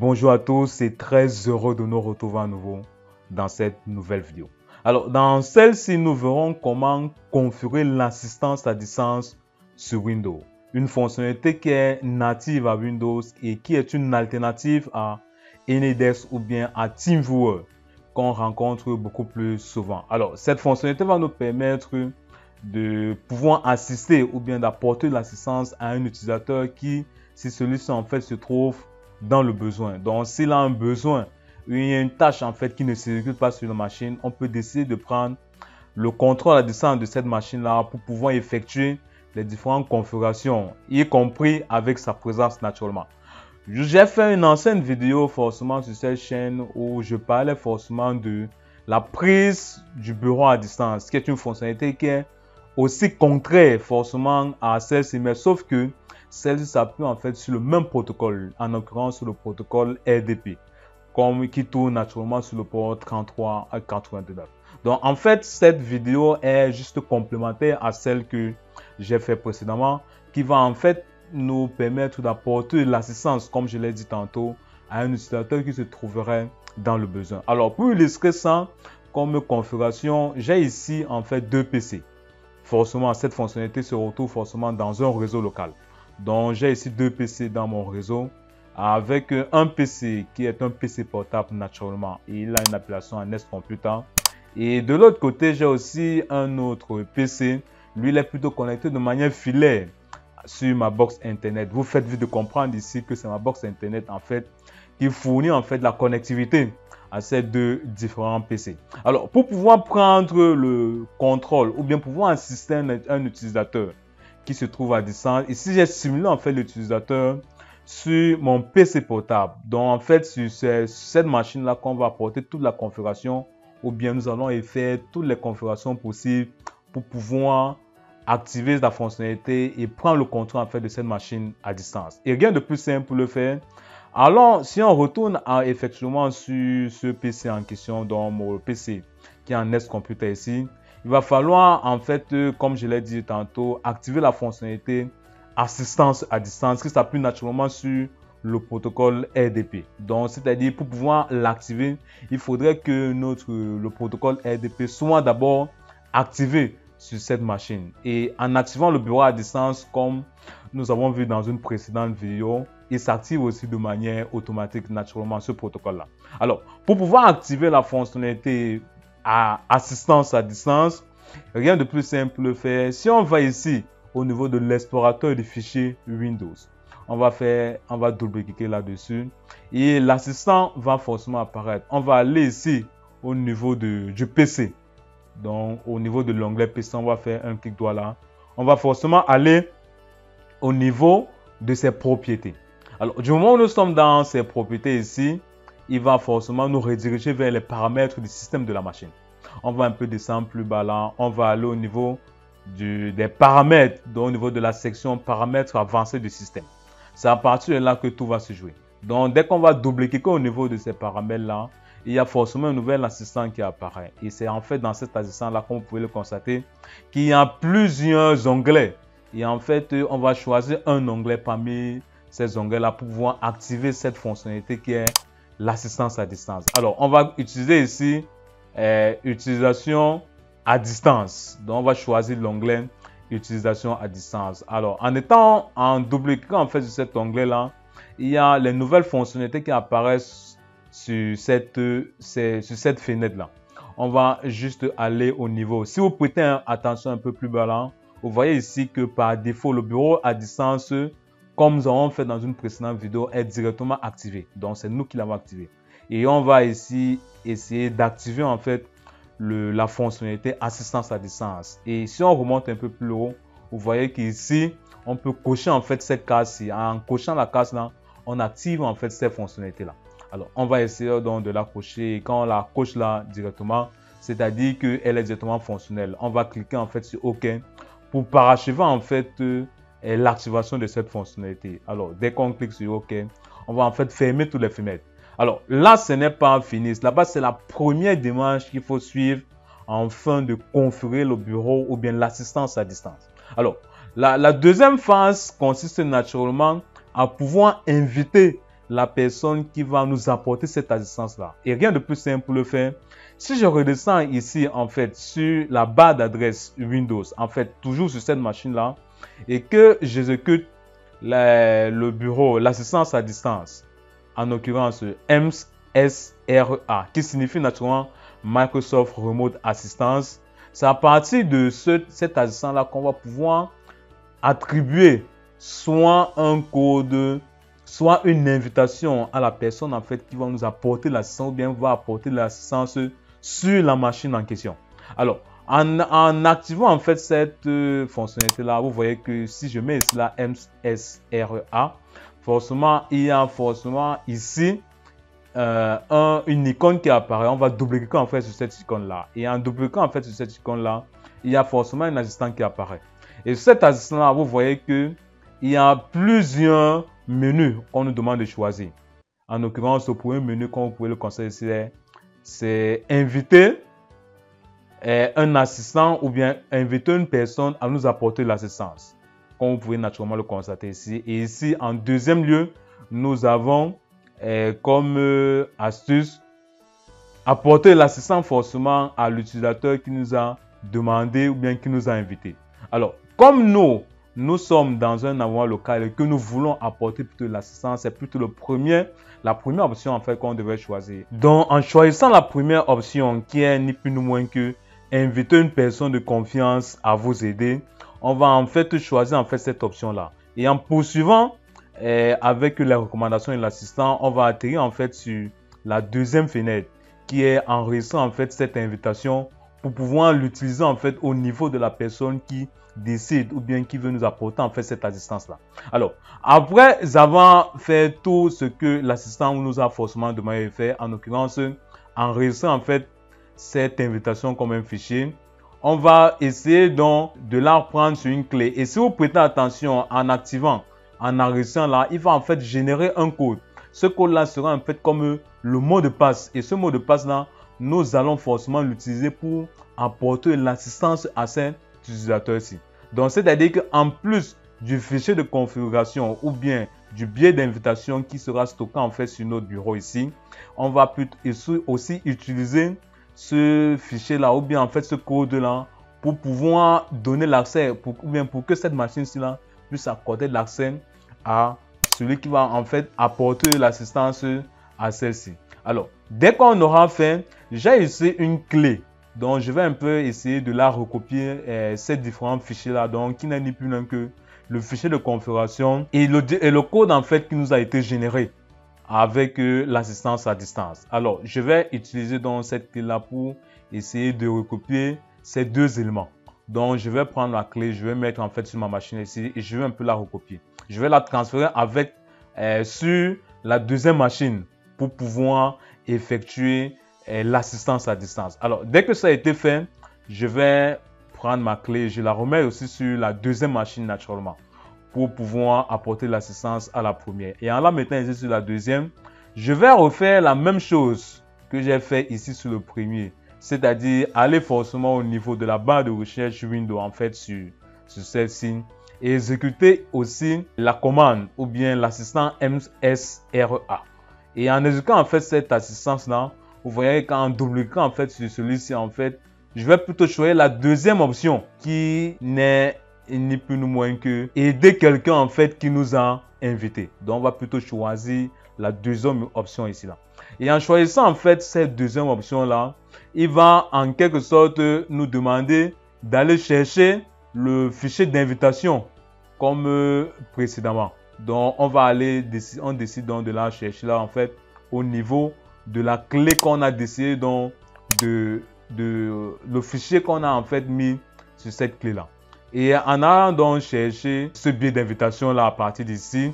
Bonjour à tous, c'est très heureux de nous retrouver à nouveau dans cette nouvelle vidéo. Alors, dans celle-ci, nous verrons comment configurer l'assistance à distance sur Windows. Une fonctionnalité qui est native à Windows et qui est une alternative à AnyDesk ou bien à TeamViewer qu'on rencontre beaucoup plus souvent. Alors, cette fonctionnalité va nous permettre de pouvoir assister ou bien d'apporter l'assistance à un utilisateur qui, si celui-ci en fait se trouve dans le besoin. Donc, s'il a un besoin, il y a une tâche en fait qui ne s'exécute pas sur la machine, on peut décider de prendre le contrôle à distance de cette machine-là pour pouvoir effectuer les différentes configurations, y compris avec sa présence naturellement. J'ai fait une ancienne vidéo forcément sur cette chaîne où je parlais forcément de la prise du bureau à distance, qui est une fonctionnalité qui est aussi contraire forcément à celle-ci, mais sauf que celle-ci s'appuie en fait sur le même protocole, en l'occurrence sur le protocole RDP, qui tourne naturellement sur le port 33 à 89. Donc en fait, cette vidéo est juste complémentaire à celle que j'ai fait précédemment, qui va en fait nous permettre d'apporter l'assistance, comme je l'ai dit tantôt, à un utilisateur qui se trouverait dans le besoin. Alors pour illustrer ça comme configuration, j'ai ici en fait deux PC. Forcément, cette fonctionnalité se retrouve forcément dans un réseau local. Donc, j'ai ici deux PC dans mon réseau avec un PC qui est un PC portable naturellement. Il a une appellation Nest Computer. Et de l'autre côté, j'ai aussi un autre PC. Lui, il est plutôt connecté de manière filaire sur ma box Internet. Vous faites vite de comprendre ici que c'est ma box Internet en fait qui fournit en fait la connectivité à ces deux différents PC. Alors, pour pouvoir prendre le contrôle ou bien pouvoir assister un utilisateur qui se trouve à distance, ici j'ai simulé en fait l'utilisateur sur mon PC portable. Donc en fait, sur cette machine-là qu'on va apporter toute la configuration ou bien nous allons faire toutes les configurations possibles pour pouvoir activer la fonctionnalité et prendre le contrôle en fait de cette machine à distance. Et rien de plus simple pour le faire. Alors, si on retourne effectivement sur ce PC en question, dans mon PC qui est un Nest Computer ici, il va falloir en fait, comme je l'ai dit tantôt, activer la fonctionnalité assistance à distance qui s'appuie naturellement sur le protocole RDP. Donc, c'est-à-dire pour pouvoir l'activer, il faudrait que le protocole RDP soit d'abord activé sur cette machine. Et en activant le bureau à distance, comme nous avons vu dans une précédente vidéo, il s'active aussi de manière automatique naturellement ce protocole-là. Alors, pour pouvoir activer la fonctionnalité à assistance à distance, rien de plus simple pour le faire. Si on va ici au niveau de l'explorateur de fichiers Windows, on va double-cliquer là-dessus et l'assistant va forcément apparaître. On va aller ici au niveau du PC. Donc, au niveau de l'onglet PC, on va faire un clic droit là. On va forcément aller au niveau de ses propriétés. Alors, du moment où nous sommes dans ses propriétés ici, il va forcément nous rediriger vers les paramètres du système de la machine. On va un peu descendre plus bas là. On va aller au niveau des paramètres, donc au niveau de la section paramètres avancés du système. C'est à partir de là que tout va se jouer. Donc, dès qu'on va double-cliquer au niveau de ces paramètres là, il y a forcément un nouvel assistant qui apparaît. Et c'est en fait dans cet assistant-là, comme vous pouvez le constater, qu'il y a plusieurs onglets. Et en fait, on va choisir un onglet parmi ces onglets-là pour pouvoir activer cette fonctionnalité qui est l'assistance à distance. Alors, on va utiliser ici utilisation à distance. Donc, on va choisir l'onglet utilisation à distance. Alors, en double-cliquant en fait sur cet onglet-là, il y a les nouvelles fonctionnalités qui apparaissent sur cette fenêtre-là. On va juste aller au niveau. Si vous prêtez attention un peu plus bas là, vous voyez ici que par défaut, le bureau à distance, comme nous avons fait dans une précédente vidéo, est directement activé. Donc, c'est nous qui l'avons activé. Et on va ici essayer d'activer en fait la fonctionnalité assistance à distance. Et si on remonte un peu plus haut, vous voyez qu'ici, on peut cocher en fait cette case-ci. En cochant la case là, on active en fait cette fonctionnalité-là. Alors, on va essayer donc de la cocher. Et quand on la coche là directement, c'est-à-dire qu'elle est directement fonctionnelle. On va cliquer en fait sur OK pour parachever en fait l'activation de cette fonctionnalité. Alors, dès qu'on clique sur OK, on va en fait fermer toutes les fenêtres. Alors, là, ce n'est pas fini. Là-bas, c'est la première démarche qu'il faut suivre afin de configurer le bureau ou bien l'assistance à distance. Alors, la deuxième phase consiste naturellement à pouvoir inviter la personne qui va nous apporter cette assistance-là. Et rien de plus simple pour le faire. Si je redescends ici, en fait, sur la barre d'adresse Windows, en fait, toujours sur cette machine-là, et que j'exécute le bureau, l'assistance à distance, en l'occurrence MSRA, qui signifie naturellement Microsoft Remote Assistance, c'est à partir de cette assistance-là qu'on va pouvoir attribuer soit un code, soit une invitation à la personne en fait qui va nous apporter l'assistance ou bien va apporter l'assistance sur la machine en question. Alors, en activant en fait cette fonctionnalité-là, vous voyez que si je mets ici la MSRA, forcément, il y a forcément ici une icône qui apparaît. On va double-cliquer en fait sur cette icône-là. Et en double-cliquant en fait sur cette icône-là, il y a forcément un assistant qui apparaît. Et sur cet assistant-là, vous voyez que il y a plusieurs menus qu'on nous demande de choisir. En l'occurrence, le premier menu, comme vous pouvez le constater ici, c'est inviter un assistant ou bien inviter une personne à nous apporter l'assistance. Comme vous pouvez naturellement le constater ici. Et ici, en deuxième lieu, nous avons comme astuce apporter l'assistance forcément à l'utilisateur qui nous a demandé ou bien qui nous a invité. Alors, comme nous sommes dans un environnement local et que nous voulons apporter plutôt l'assistance, c'est plutôt la première option en fait qu'on devrait choisir. Donc, en choisissant la première option qui est ni plus ni moins que inviter une personne de confiance à vous aider, on va en fait choisir en fait cette option-là. Et en poursuivant avec les recommandations et l'assistant, on va atterrir en fait sur la deuxième fenêtre qui est enregistrant en fait cette invitation pour pouvoir l'utiliser en fait au niveau de la personne qui décide ou bien qui veut nous apporter en fait cette assistance-là. Alors, après avoir fait tout ce que l'assistant nous a forcément demandé de faire, en l'occurrence, enregistrer en fait cette invitation comme un fichier, on va essayer donc de la reprendre sur une clé. Et si vous prêtez attention en activant, en enregistrant là, il va en fait générer un code. Ce code-là sera en fait comme le mot de passe. Et ce mot de passe-là, nous allons forcément l'utiliser pour apporter l'assistance à cet utilisateur-ci. Donc, c'est-à-dire qu'en plus du fichier de configuration ou bien du billet d'invitation qui sera stocké en fait sur notre bureau ici, on va aussi utiliser ce fichier-là ou bien en fait ce code-là pour pouvoir donner l'accès ou bien pour que cette machine-ci là puisse accorder l'accès à celui qui va en fait apporter l'assistance à celle-ci. Alors, dès qu'on aura fait, j'ai ici une clé. Donc, je vais un peu essayer de la recopier, ces différents fichiers-là. Donc, qui n'est ni plus ni que le fichier de configuration et le code en fait qui nous a été généré avec l'assistance à distance. Alors, je vais utiliser donc cette clé-là pour essayer de recopier ces deux éléments. Donc, je vais prendre la clé, je vais mettre en fait sur ma machine ici et je vais un peu la recopier. Je vais la transférer avec sur la deuxième machine pour pouvoir effectuer l'assistance à distance. Alors, dès que ça a été fait, je vais prendre ma clé, je la remets aussi sur la deuxième machine naturellement pour pouvoir apporter l'assistance à la première. Et en la mettant ici sur la deuxième, je vais refaire la même chose que j'ai fait ici sur le premier. C'est-à-dire aller forcément au niveau de la barre de recherche Windows en fait sur celle-ci et exécuter aussi la commande ou bien l'assistant MSRA. Et en exécutant en fait cette assistance-là, vous voyez qu'en double-cliquant en fait sur celui-ci en fait, je vais plutôt choisir la deuxième option qui n'est ni plus ni moins que aider quelqu'un en fait qui nous a invités. Donc on va plutôt choisir la deuxième option ici là. Et en choisissant en fait cette deuxième option là, il va en quelque sorte nous demander d'aller chercher le fichier d'invitation comme précédemment. Donc on va aller, on décide donc de la chercher là en fait au niveau de la clé qu'on a décidé donc de le fichier qu'on a en fait mis sur cette clé là. Et en allant donc chercher ce billet d'invitation là à partir d'ici,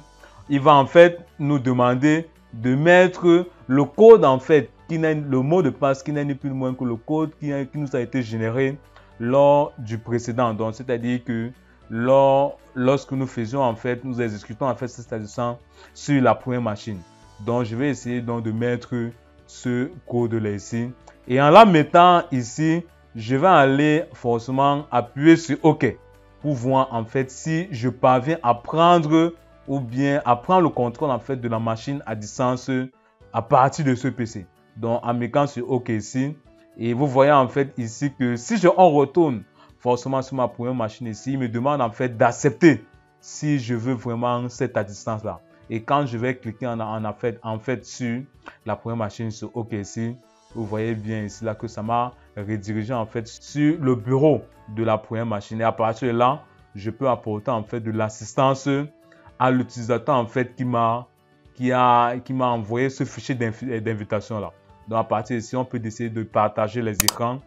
il va en fait nous demander de mettre le code en fait, le mot de passe qui n'est ni plus ni moins que le code qui nous a été généré lors du précédent. Donc c'est-à-dire que lorsque nous faisions en fait, nous exécutons en fait cette assistance sur la première machine. Donc je vais essayer donc de mettre ce code là ici. Et en la mettant ici, je vais aller forcément appuyer sur OK pour voir en fait si je parviens à prendre ou bien à prendre le contrôle en fait de la machine à distance à partir de ce PC. Donc en cliquant sur OK ici, et vous voyez en fait ici que si on retourne forcément sur ma première machine ici, il me demande en fait d'accepter si je veux vraiment cette à distance là. Et quand je vais cliquer en fait sur la première machine sur OK ici, vous voyez bien ici là que ça m'a redirigé en fait sur le bureau de la première machine. Et à partir de là, je peux apporter en fait de l'assistance à l'utilisateur en fait qui m'a envoyé ce fichier d'invitation là. Donc à partir d'ici, on peut décider de partager les écrans,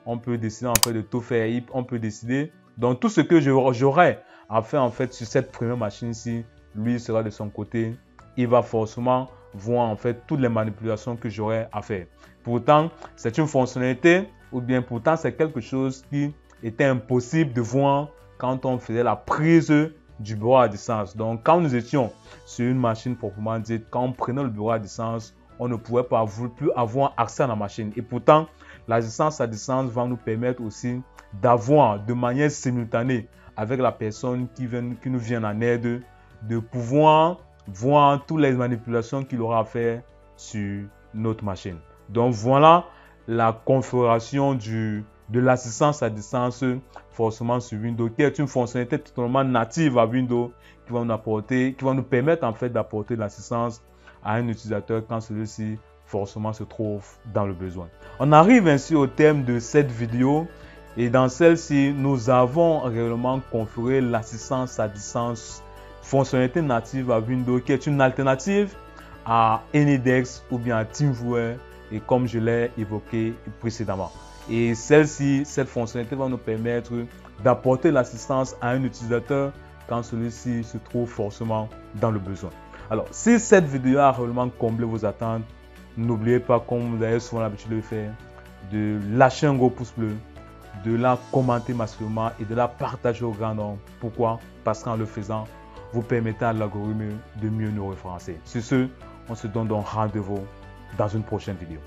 on peut décider en fait de tout faire, on peut décider. Donc tout ce que j'aurai à faire en fait sur cette première machine-ci, lui sera de son côté, il va forcément voir en fait toutes les manipulations que j'aurai à faire. Pourtant, c'est une fonctionnalité ou bien pourtant c'est quelque chose qui était impossible de voir quand on faisait la prise du bureau à distance. Donc quand nous étions sur une machine proprement dite, quand on prenait le bureau à distance, on ne pouvait pas plus avoir accès à la machine. Et pourtant, l'assistance à distance va nous permettre aussi d'avoir de manière simultanée avec la personne qui nous vient en aide, de pouvoir voir toutes les manipulations qu'il aura à faire sur notre machine. Donc voilà la configuration de l'assistance à distance forcément sur Windows, qui est une fonctionnalité totalement native à Windows, qui va nous permettre en fait d'apporter l'assistance à un utilisateur quand celui-ci forcément se trouve dans le besoin. On arrive ainsi au terme de cette vidéo et dans celle-ci, nous avons réellement configuré l'assistance à distance, fonctionnalité native à Windows, qui est une alternative à AnyDesk ou bien à TeamViewer, et comme je l'ai évoqué précédemment. Et cette fonctionnalité va nous permettre d'apporter l'assistance à un utilisateur quand celui-ci se trouve forcément dans le besoin. Alors, si cette vidéo a réellement comblé vos attentes, n'oubliez pas, comme vous avez souvent l'habitude de le faire, de lâcher un gros pouce bleu, de la commenter massivement et de la partager au grand nombre. Pourquoi? Parce qu'en le faisant, vous permettez à l'algorithme de mieux nous référencer. Sur ce, on se donne donc rendez-vous dans une prochaine vidéo.